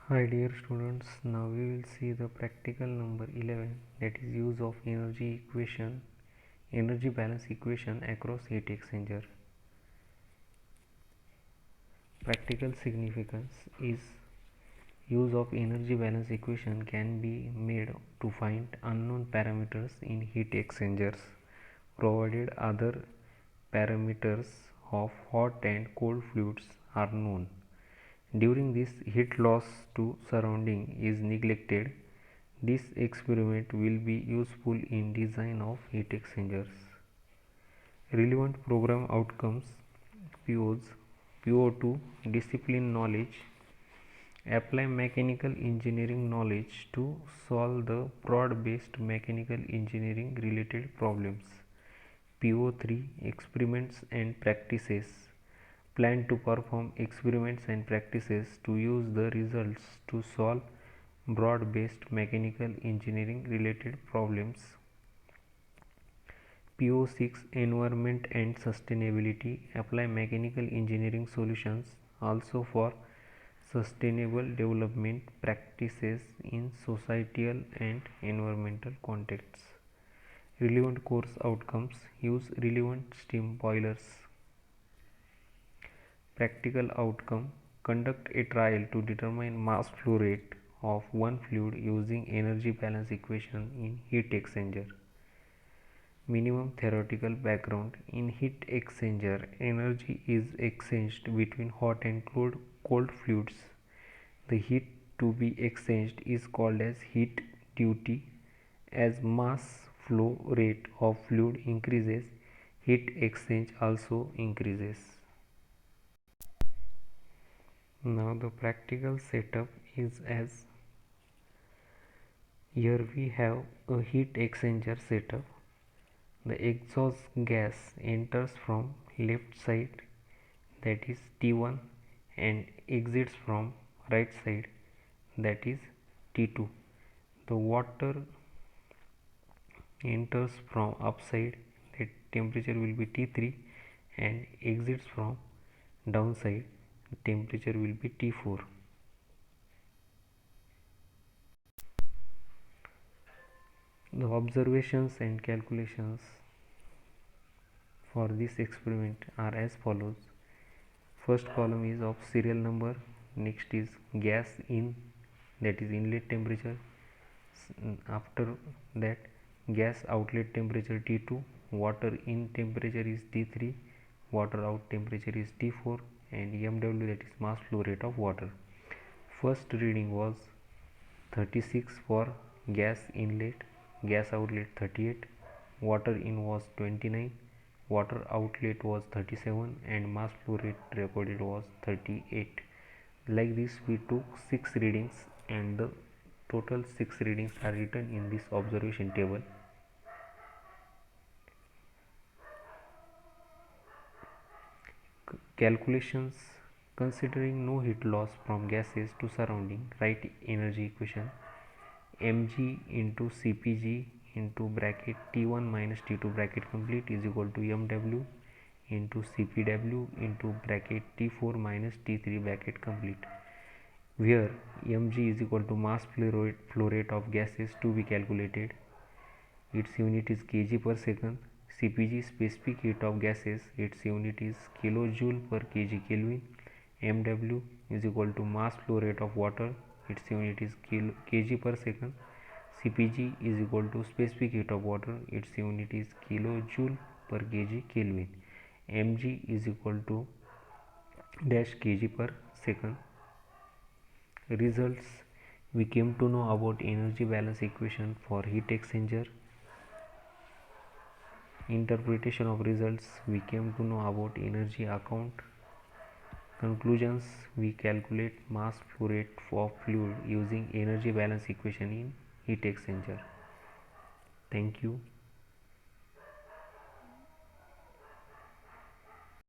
Hi dear students, now we will see the practical number 11, that is use of energy balance equation across heat exchanger. Practical significance is use of energy balance equation can be made to find unknown parameters in heat exchangers provided other parameters of hot and cold fluids are known. During this, heat loss to surrounding is neglected. This experiment will be useful in design of heat exchangers. Relevant program outcomes: POs, PO2 discipline knowledge. Apply mechanical engineering knowledge to solve the broad-based mechanical engineering related problems. PO3 experiments and practices. Plan to perform experiments and practices to use the results to solve broad-based mechanical engineering related problems. PO6 environment and sustainability. Apply mechanical engineering solutions also for sustainable development practices in societal and environmental contexts. Relevant course outcomes: use relevant steam boilers. Practical outcome: conduct a trial to determine mass flow rate of one fluid using energy balance equation in heat exchanger. Minimum theoretical background: in heat exchanger, energy is exchanged between hot and cold fluids. The heat to be exchanged is called as heat duty. As mass flow rate of fluid increases, heat exchange also increases. Now the practical setup is as here we have a heat exchanger setup. The exhaust gas enters from left side, that is T1, and exits from right side, that is T2. The water enters from upside, that temperature will be T3, and exits from downside, temperature will be T4. The observations and calculations for this experiment are as follows. First column is of serial number, next is gas in, that is inlet temperature, after that gas outlet temperature T2, water in temperature is T3, water out temperature is T4, and MW, that is mass flow rate of water. First reading was 36 for gas inlet, gas outlet 38, water in was 29, water outlet was 37, and mass flow rate recorded was 38. Like this we took 6 readings, and the total 6 readings are written in this observation table. Calculations: considering no heat loss from gases to surrounding, write energy equation: mg into cpg into bracket T1 minus T2 bracket complete is equal to mw into cpw into bracket T4 minus T3 bracket complete, where mg is equal to mass flow rate of gases to be calculated. Its unit is kg per second. Cpg specific heat of gases, its unit is kilojoule per kg Kelvin. mw is equal to mass flow rate of water, its unit is kg per second. Cpg is equal to specific heat of water, its unit is kilojoule per kg Kelvin. mg is equal to dash kg per second. Results: we came to know about energy balance equation for heat exchanger. Interpretation of results: we came to know about energy account. Conclusions: we calculate mass flow rate of fluid using energy balance equation in heat exchanger. Thank you.